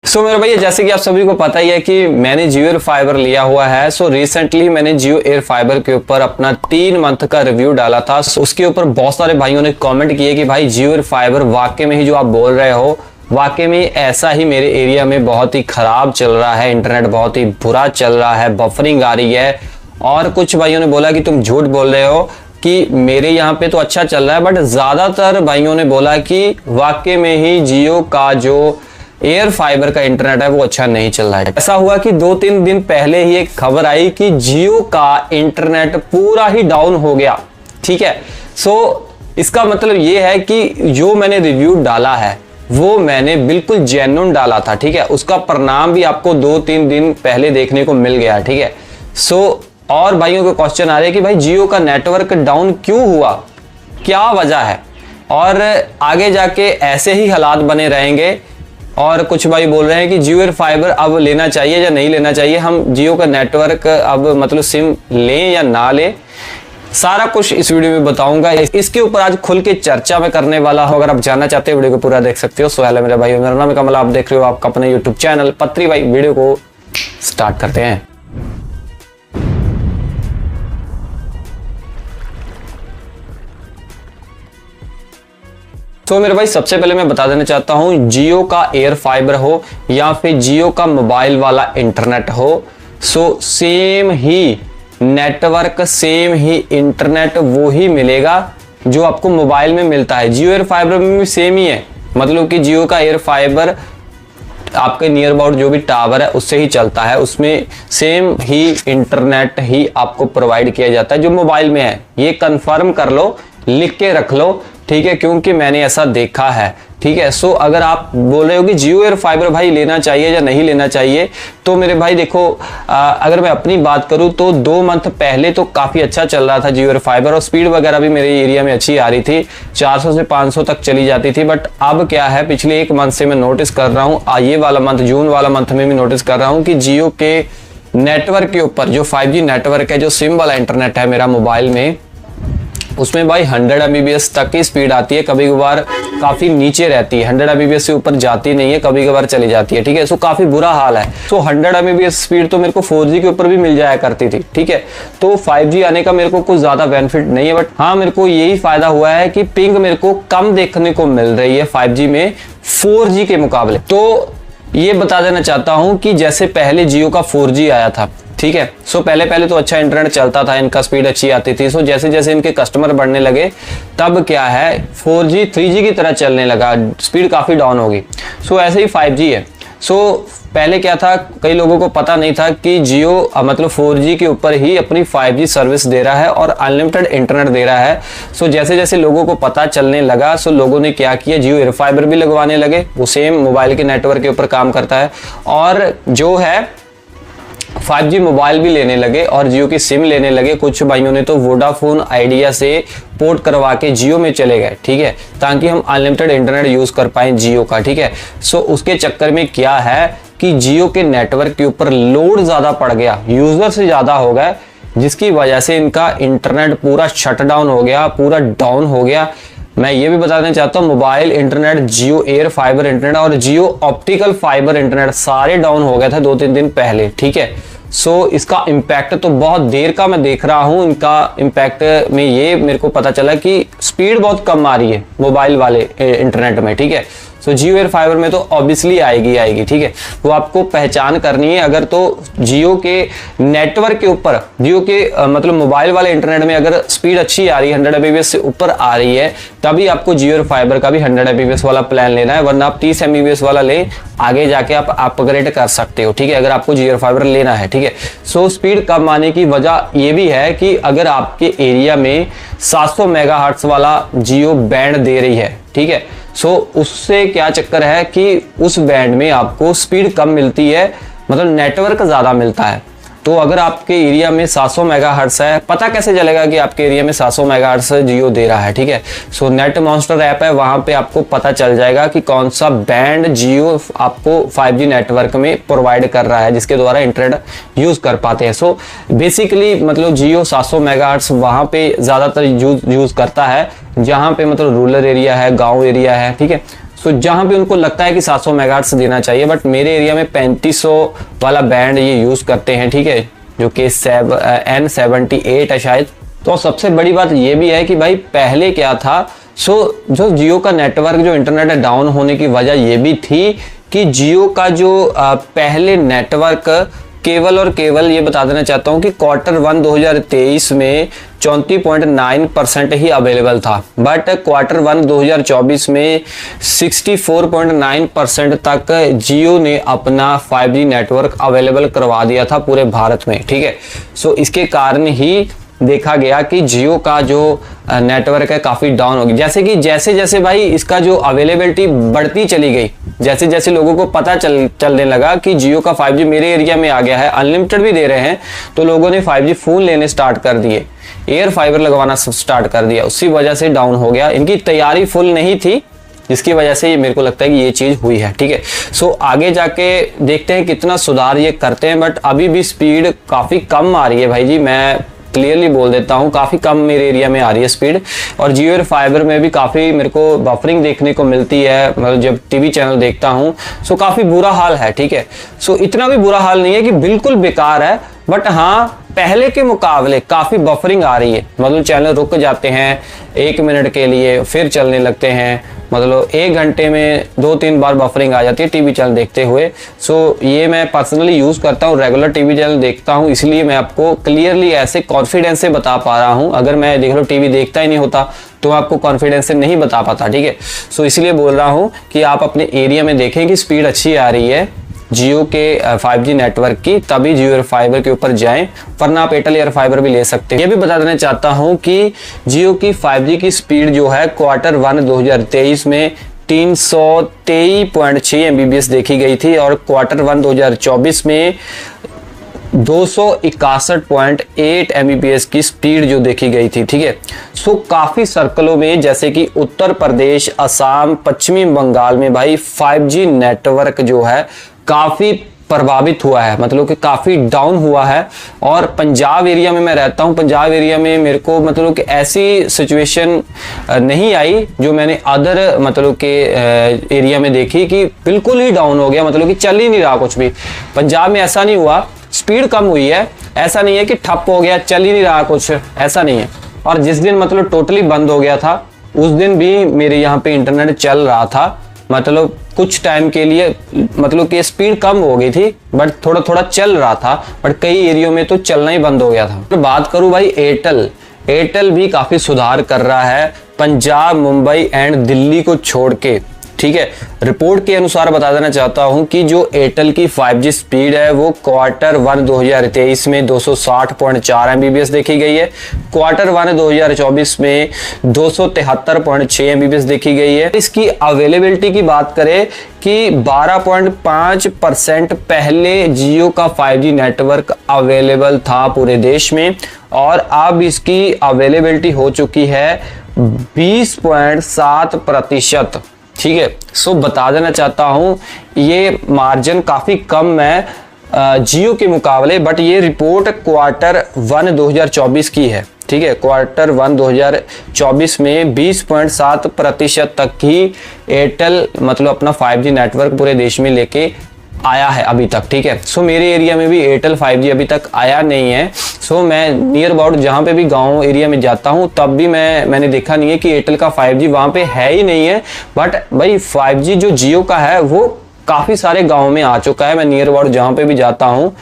सो मेरे भैया, जैसे कि आप सभी को पता ही है कि मैंने जियो एयर फाइबर लिया हुआ है। सो रिसेंटली मैंने जियो एयर फाइबर के ऊपर अपना 3 मंथ का रिव्यू डाला था। उसके ऊपर बहुत सारे भाइयों ने कमेंट किए कि भाई जियो एयर फाइबर वाकई में ही जो आप बोल रहे हो, वाकई में ऐसा ही मेरे एरिया में बहुत ही खराब चल रहा है, इंटरनेट बहुत ही बुरा चल रहा है, बफरिंग आ रही है। और कुछ भाइयों ने बोला कि तुम झूठ बोल रहे हो कि मेरे यहाँ पे तो अच्छा चल रहा है, बट ज्यादातर भाइयों ने बोला कि वाकई में ही जियो का जो एयर फाइबर का इंटरनेट है वो अच्छा नहीं चल रहा है। ऐसा हुआ कि 2-3 दिन पहले ही एक खबर आई कि जियो का इंटरनेट पूरा ही डाउन हो गया। ठीक है, सो इसका मतलब ये है कि जो मैंने रिव्यू डाला है वो मैंने बिल्कुल जेन्युइन डाला था। ठीक है, उसका परिणाम भी आपको 2-3 दिन पहले देखने को मिल गया। ठीक है, सो और भाइयों के क्वेश्चन आ रहे हैं कि भाई जियो का नेटवर्क डाउन क्यों हुआ, क्या वजह है, और आगे जाके ऐसे ही हालात बने रहेंगे। और कुछ भाई बोल रहे हैं कि जियो एयर फाइबर अब लेना चाहिए या नहीं लेना चाहिए, हम जियो का नेटवर्क अब मतलब सिम लें या ना लें, सारा कुछ इस वीडियो में बताऊंगा। इसके ऊपर आज खुल के चर्चा में करने वाला हूं। अगर आप जानना चाहते हो वीडियो को पूरा देख सकते हो। सो हेलो मेरे भाई, मेरा नाम है कमल, आप देख रहे हो आपका अपना यूट्यूब चैनल पत्री भाई। वीडियो को स्टार्ट करते हैं। तो मेरे भाई, सबसे पहले मैं बता देना चाहता हूं, जियो का एयर फाइबर हो या फिर जियो का मोबाइल वाला इंटरनेट हो, सो सेम ही नेटवर्क, सेम ही इंटरनेट वो ही मिलेगा जो आपको मोबाइल में मिलता है। जियो एयर फाइबर में भी सेम ही है, मतलब कि जियो का एयर फाइबर आपके नियर अबाउट जो भी टावर है उससे ही चलता है, उसमें सेम ही इंटरनेट ही आपको प्रोवाइड किया जाता है जो मोबाइल में है। ये कंफर्म कर लो, लिख के रख लो, ठीक है, क्योंकि मैंने ऐसा देखा है। ठीक है, सो अगर आप बोल रहे हो कि जियो एयर फाइबर भाई लेना चाहिए या नहीं लेना चाहिए, तो मेरे भाई देखो, अगर मैं अपनी बात करूं तो 2 मंथ पहले तो काफी अच्छा चल रहा था जियो एयर फाइबर, और स्पीड वगैरह भी मेरे एरिया में अच्छी आ रही थी, 400 से 500 तक चली जाती थी। बट अब क्या है, पिछले 1 मंथ से मैं नोटिस कर रहा हूँ, ये वाला मंथ, जून वाला मंथ में भी नोटिस कर रहा हूँ कि जियो के नेटवर्क के ऊपर जो 5G नेटवर्क है, जो सिम वाला इंटरनेट है मेरा मोबाइल में, उसमें भाई 100 Mbps तक की स्पीड आती है, कभी कभार काफी नीचे रहती है, 100 Mbps से ऊपर जाती नहीं है, कभी कभार चली जाती है। ठीक है, सो काफी बुरा हाल है। सो 100 Mbps स्पीड तो मेरे को 4G के ऊपर भी मिल जाया करती थी। ठीक है, तो 5G आने का मेरे को कुछ ज्यादा बेनिफिट नहीं है, बट हाँ मेरे को यही फायदा हुआ है कि पिंग मेरे को कम देखने को मिल रही है 5G में 4G के मुकाबले। तो ये बता देना चाहता हूं कि जैसे पहले जियो का 4G आया था, ठीक है, सो पहले तो अच्छा इंटरनेट चलता था, इनका स्पीड अच्छी आती थी। सो जैसे जैसे इनके कस्टमर बढ़ने लगे, तब क्या है 4G 3G की तरह चलने लगा, स्पीड काफी डाउन होगी। सो ऐसे ही 5G है। सो पहले क्या था, कई लोगों को पता नहीं था कि जियो मतलब 4G के ऊपर ही अपनी 5G सर्विस दे रहा है और अनलिमिटेड इंटरनेट दे रहा है। सो जैसे जैसे लोगों को पता चलने लगा, सो लोगों ने क्या किया, जियो एयर फाइबर भी लगवाने लगे, वो सेम मोबाइल के नेटवर्क के ऊपर काम करता है, और जो है 5G मोबाइल भी लेने लगे और जियो की सिम लेने लगे। कुछ भाइयों ने तो वोडाफोन आइडिया से पोर्ट करवा के जियो में चले गए, ठीक है, ताकि हम अनलिमिटेड इंटरनेट यूज कर पाए जियो का। ठीक है, सो उसके चक्कर में क्या है कि जियो के नेटवर्क के ऊपर लोड ज्यादा पड़ गया, यूजर से ज्यादा हो गया, जिसकी वजह से इनका इंटरनेट पूरा शटडाउन हो गया, पूरा डाउन हो गया। मैं ये भी बताना चाहता हूँ, मोबाइल इंटरनेट, जियो एयर फाइबर इंटरनेट और जियो ऑप्टिकल फाइबर इंटरनेट सारे डाउन हो गए थे 2-3 दिन पहले। ठीक है, सो इसका इम्पैक्ट तो बहुत देर का मैं देख रहा हूं। इनका इम्पैक्ट में ये मेरे को पता चला कि स्पीड बहुत कम आ रही है मोबाइल वाले इंटरनेट में। ठीक है, सो जियो एयर फाइबर में तो ऑब्वियसली आएगी। ठीक है, वो आपको पहचान करनी है। अगर तो जियो के नेटवर्क के ऊपर, जियो के मतलब मोबाइल वाले इंटरनेट में अगर स्पीड अच्छी आ रही है, 100 Mbps से ऊपर आ रही है, तभी आपको जियो एयर फाइबर का भी 100 Mbps वाला प्लान लेना है, वरना आप 30 Mbps वाला लें, आगे जाके आप अपग्रेड कर सकते हो। ठीक है, अगर आपको जियो एयर फाइबर लेना है। ठीक है, सो स्पीड कम आने की वजह ये भी है कि अगर आपके एरिया में 700 मेगाहर्ट्ज वाला जियो बैंड दे रही है, ठीक है, सो उससे क्या चक्कर है कि उस बैंड में आपको स्पीड कम मिलती है, मतलब नेटवर्क ज्यादा मिलता है। तो अगर आपके एरिया में 700 मेगाहर्ट्ज है, पता कैसे चलेगा कि आपके एरिया में 700 मेगाहर्ट्ज जियो दे रहा है? ठीक है, सो नेट मॉन्स्टर ऐप है, वहां पे आपको पता चल जाएगा कि कौन सा बैंड जियो आपको 5G नेटवर्क में प्रोवाइड कर रहा है, जिसके द्वारा इंटरनेट यूज कर पाते हैं। सो बेसिकली मतलब जियो 700 मेगाहर्ट्ज वहां पे ज्यादातर यूज करता है, जहां पे मतलब रूरल एरिया है, गांव एरिया है। ठीक है, सो जहां पे उनको लगता है कि 700 मेगाहर्ट्ज देना चाहिए, बट मेरे एरिया में 3500 वाला बैंड ये यूज करते हैं, ठीक है, जो कि N78 है शायद। तो सबसे बड़ी बात ये भी है कि भाई पहले क्या था, जो जियो का नेटवर्क जो इंटरनेट डाउन होने की वजह ये भी थी कि जियो का जो पहले नेटवर्क केवल और केवल, ये बता देना चाहता हूं कि Q1 2023 में 34.9% ही अवेलेबल था, बट Q1 2024 में 64.9% तक जियो ने अपना 5G नेटवर्क अवेलेबल करवा दिया था पूरे भारत में, ठीक है। सो इसके कारण ही देखा गया कि जियो का जो नेटवर्क है काफ़ी डाउन हो गया। जैसे जैसे भाई इसका जो अवेलेबिलिटी बढ़ती चली गई, जैसे जैसे लोगों को पता चलने लगा कि जियो का 5G मेरे एरिया में आ गया है, अनलिमिटेड भी दे रहे हैं, तो लोगों ने 5G फ़ोन लेने स्टार्ट कर दिए, एयर फाइबर लगवाना स्टार्ट कर दिया, उसी वजह से डाउन हो गया। इनकी तैयारी फुल नहीं थी, जिसकी वजह से ये मेरे को लगता है कि ये चीज़ हुई है, ठीक है। सो आगे जाके देखते हैं कितना सुधार ये करते हैं, बट अभी भी स्पीड काफ़ी कम आ रही है भाई जी, मैं क्लियरली बोल देता हूँ, काफ़ी कम मेरे एरिया में आ रही है स्पीड। और जियो एयर फाइबर में भी काफ़ी मेरे को बफरिंग देखने को मिलती है, मतलब जब टीवी चैनल देखता हूँ, सो काफ़ी बुरा हाल है, ठीक है। सो इतना भी बुरा हाल नहीं है कि बिल्कुल बेकार है, बट हाँ पहले के मुकाबले काफ़ी बफरिंग आ रही है, मतलब चैनल रुक जाते हैं 1 मिनट के लिए, फिर चलने लगते हैं, मतलब 1 घंटे में 2-3 बार बफरिंग आ जाती है टीवी चैनल देखते हुए। सो ये मैं पर्सनली यूज़ करता हूँ, रेगुलर टीवी चैनल देखता हूँ, इसलिए मैं आपको क्लियरली ऐसे कॉन्फिडेंस से बता पा रहा हूँ। अगर मैं देख लो टीवी देखता ही नहीं होता तो आपको कॉन्फिडेंस से नहीं बता पाता, ठीक है। सो इसलिए बोल रहा हूँ कि आप अपने एरिया में देखें कि स्पीड अच्छी आ रही है जियो के 5G नेटवर्क की, तभी जियो एयर फाइबर के ऊपर जाएं, वरना आप एयरटेल एयर फाइबर भी ले सकते हैं। ये भी बता देना चाहता हूं कि जियो की 5G की स्पीड जो है Q1 2023 में 323.6 MBPS देखी गई थी, और Q1 2024 में 261.8 MBPS की स्पीड जो देखी गई थी, ठीक है। सो काफ़ी सर्कलों में, जैसे कि उत्तर प्रदेश, असम, पश्चिमी बंगाल में भाई 5G नेटवर्क जो है काफ़ी प्रभावित हुआ है, मतलब कि काफ़ी डाउन हुआ है। और पंजाब एरिया में मैं रहता हूँ, पंजाब एरिया में मेरे को मतलब कि ऐसी सिचुएशन नहीं आई जो मैंने अदर मतलब के एरिया में देखी कि बिल्कुल ही डाउन हो गया, मतलब कि चल ही नहीं रहा कुछ भी। पंजाब में ऐसा नहीं हुआ, स्पीड कम हुई है, ऐसा नहीं है कि ठप हो गया, चल ही नहीं रहा कुछ, ऐसा नहीं है। और जिस दिन मतलब टोटली बंद हो गया था, उस दिन भी मेरे यहाँ पे इंटरनेट चल रहा था, मतलब कुछ टाइम के लिए, मतलब कि स्पीड कम हो गई थी, बट थोड़ा थोड़ा चल रहा था, बट कई एरियो में तो चलना ही बंद हो गया था। तो बात करूँ भाई एयरटेल भी काफ़ी सुधार कर रहा है पंजाब, मुंबई एंड दिल्ली को छोड़ के, ठीक है। रिपोर्ट के अनुसार बता देना चाहता हूं कि जो एयरटेल की 5G स्पीड है वो Q1 2023 में 260.4 MBPS देखी गई है, Q1 2024 में 273.6 MBPS देखी गई है। इसकी अवेलेबिलिटी की बात करें कि 12.5% पहले जियो का 5G नेटवर्क अवेलेबल था पूरे देश में, और अब इसकी अवेलेबिलिटी हो चुकी है 20.7%, ठीक है। सो बता देना चाहता हूं ये मार्जिन काफ़ी कम है जियो के मुकाबले, बट ये रिपोर्ट Q1 2024 की है, ठीक है। Q1 2024 में 20.7% तक ही एयरटेल मतलब अपना 5G नेटवर्क पूरे देश में लेके आया है अभी तक, ठीक है। सो मेरे एरिया में भी एयरटेल 5G अभी तक आया नहीं है। सो मैं नियर अबाउट जहाँ पे भी गांव एरिया में जाता हूँ, तब भी मैंने देखा नहीं है कि एयरटेल का 5G वहाँ पे है ही नहीं है। बट भाई 5G जो जियो का है वो काफ़ी सारे गाँव में आ चुका है। मैं नियर अबाउट जहाँ पे भी जाता हूँ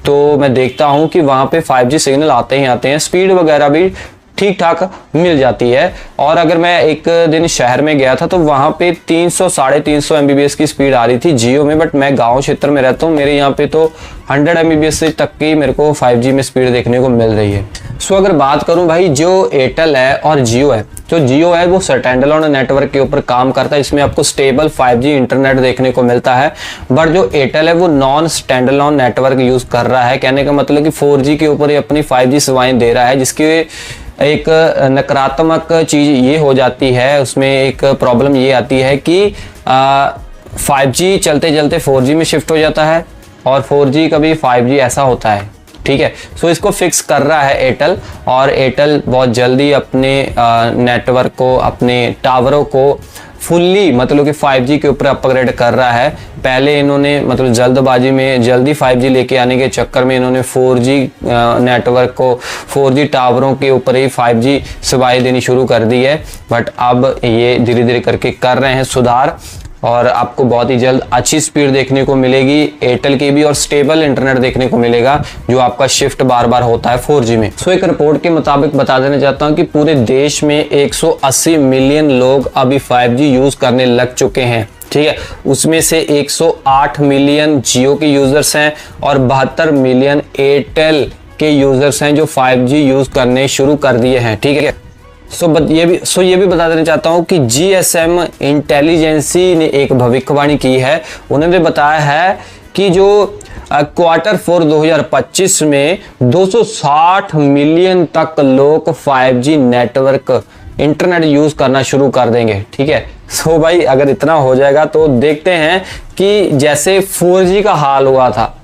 तो मैं देखता हूँ कि वहाँ पे 5G सिग्नल आते हैं, स्पीड वगैरह भी ठीक ठाक मिल जाती है। और अगर मैं एक दिन शहर में गया था तो वहाँ पे 300-350 MBPS की स्पीड आ रही थी जियो में, बट मैं गांव क्षेत्र में रहता हूँ, मेरे यहाँ पे तो 100 MBPS तक की मेरे को 5G में स्पीड देखने को मिल रही है। सो अगर बात करूँ भाई जो एयरटेल है और जियो है, जो जियो है वो स्टैंडअलोन नेटवर्क के ऊपर काम करता है, इसमें आपको स्टेबल 5G इंटरनेट देखने को मिलता है। बट जो एयरटेल है वो नॉन स्टैंडअलोन नेटवर्क यूज़ कर रहा है, कहने का मतलब कि 4G के ऊपर अपनी 5G सेवाएं दे रहा है, जिसकी एक नकारात्मक चीज़ ये हो जाती है, उसमें एक प्रॉब्लम ये आती है कि 5G चलते चलते 4G में शिफ्ट हो जाता है, और 4G कभी 5G ऐसा होता है, ठीक है। सो इसको फिक्स कर रहा है एयरटेल, और एयरटेल बहुत जल्दी अपने नेटवर्क को, अपने टावरों को फुल्ली मतलब कि 5G के ऊपर अपग्रेड कर रहा है। पहले इन्होंने मतलब जल्दबाजी में जल्दी 5G लेके आने के चक्कर में इन्होंने 4G नेटवर्क को 4G टावरों के ऊपर ही 5G सेवाएं देनी शुरू कर दी है। बट अब ये धीरे धीरे करके कर रहे हैं सुधार और आपको बहुत ही जल्द अच्छी स्पीड देखने को मिलेगी एयरटेल की भी और स्टेबल इंटरनेट देखने को मिलेगा जो आपका शिफ्ट बार बार होता है 4G में। सो एक रिपोर्ट के मुताबिक बता देना चाहता हूं कि पूरे देश में 180 मिलियन लोग अभी 5G यूज करने लग चुके हैं, ठीक है। उसमें से 108 मिलियन जियो के यूजर्स हैं और 72 मिलियन एयरटेल के यूजर्स हैं जो 5G यूज करने शुरू कर दिए हैं, ठीक है। सो ये भी बता देना चाहता हूं कि GSM इंटेलिजेंसी ने एक भविष्यवाणी की है। उन्होंने बताया है कि जो Q4 2025 में 260 मिलियन तक लोग 5G नेटवर्क इंटरनेट यूज करना शुरू कर देंगे, ठीक है। सो भाई अगर इतना हो जाएगा तो देखते हैं कि जैसे 4G का हाल हुआ था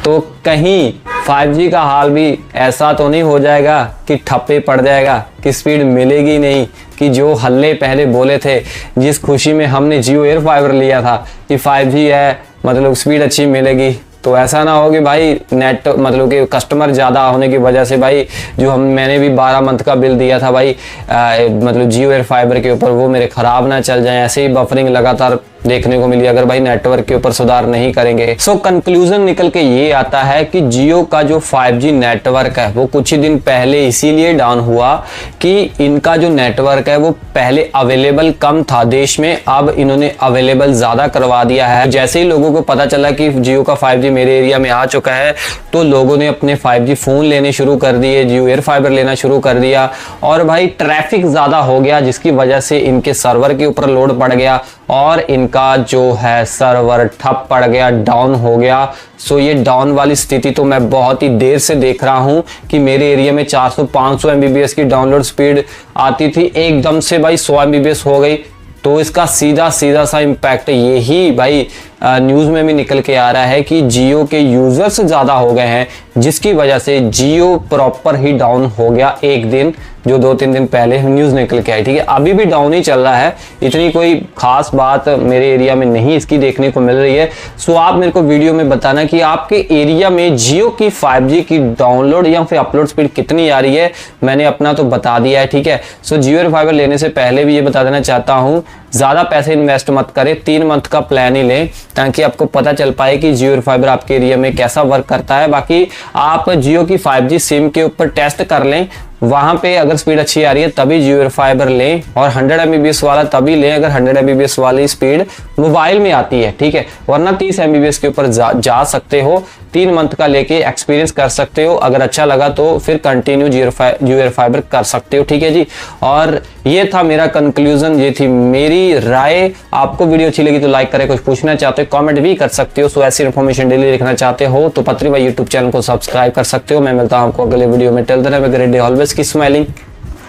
तो कहीं 5G का हाल भी ऐसा तो नहीं हो जाएगा कि ठप्पे पड़ जाएगा, कि स्पीड मिलेगी नहीं, कि जो हल्ले पहले बोले थे, जिस खुशी में हमने जियो एयर फाइबर लिया था कि 5G है मतलब स्पीड अच्छी मिलेगी, तो ऐसा ना हो कि भाई नेट मतलब कि कस्टमर ज़्यादा होने की वजह से भाई जो मैंने भी 12 मंथ का बिल दिया था भाई मतलब जियो एयर फाइबर के ऊपर वो मेरे ख़राब ना चल जाए। ऐसे ही बफरिंग लगातार देखने को मिली अगर भाई नेटवर्क के ऊपर सुधार नहीं करेंगे। सो कंक्लूजन निकल के ये आता है कि जियो का जो 5G नेटवर्क है वो कुछ ही दिन पहले इसीलिए डाउन हुआ कि इनका जो नेटवर्क है वो पहले अवेलेबल कम था देश में, अब इन्होंने अवेलेबल ज़्यादा करवा दिया है। जैसे ही लोगों को पता चला कि जियो का 5G मेरे एरिया में आ चुका है तो लोगों ने अपने 5G फ़ोन लेने शुरू कर दिए, जियो एयर फाइबर लेना शुरू कर दिया और भाई ट्रैफिक ज़्यादा हो गया जिसकी वजह से इनके सर्वर के ऊपर लोड पड़ गया और इनका जो है सर्वर ठप पड़ गया, डाउन हो गया। सो ये डाउन वाली स्थिति तो मैं बहुत ही देर से देख रहा हूं कि मेरे एरिया में 400-500 MBPS की डाउनलोड स्पीड आती थी, एकदम से भाई 100 MBPS हो गई। तो इसका सीधा सा इम्पैक्ट यही भाई न्यूज़ में भी निकल के आ रहा है कि जियो के यूजर्स ज़्यादा हो गए हैं जिसकी वजह से जियो प्रॉपर ही डाउन हो गया एक दिन, जो 2-3 दिन पहले न्यूज़ निकल के आई, ठीक है। अभी भी डाउन ही चल रहा है, इतनी कोई खास बात मेरे एरिया में नहीं इसकी देखने को मिल रही है। सो आप मेरे को वीडियो में बताना कि आपके एरिया में जियो की 5G की डाउनलोड या फिर अपलोड स्पीड कितनी आ रही है। मैंने अपना तो बता दिया है, ठीक है। सो जियो एयर फाइबर लेने से पहले भी ये बता देना चाहता हूँ ज़्यादा पैसे इन्वेस्ट मत करें, 3 मंथ का प्लान ही लें ताकि आपको पता चल पाए कि जियो एयर फाइबर आपके एरिया में कैसा वर्क करता है। बाकी आप जियो की 5G सिम के ऊपर टेस्ट कर लें, वहां पे अगर स्पीड अच्छी आ रही है तभी जियो एयर फाइबर लें और 100 MBPS वाला तभी लें अगर 100 MBPS वाली स्पीड मोबाइल में आती है, ठीक है। वरना 30 MBPS के ऊपर जा सकते हो, 3 मंथ का लेके एक्सपीरियंस कर सकते हो। अगर अच्छा लगा तो फिर कंटिन्यू जियो एयर फाइबर कर सकते हो, ठीक है जी। और ये था मेरा कंक्लूजन, ये थी मेरी राय। आपको वीडियो अच्छी लगी तो लाइक करें, कुछ पूछना चाहते हो कमेंट भी कर सकते हो। सो ऐसी इन्फॉर्मेशन डेली देखना चाहते हो तो पत्री भाई यूट्यूब चैनल को सब्सक्राइब कर सकते हो। मैं मिलता हूं आपको अगले वीडियो में। Till then have a great day, always keep smiling.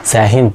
जय हिंद।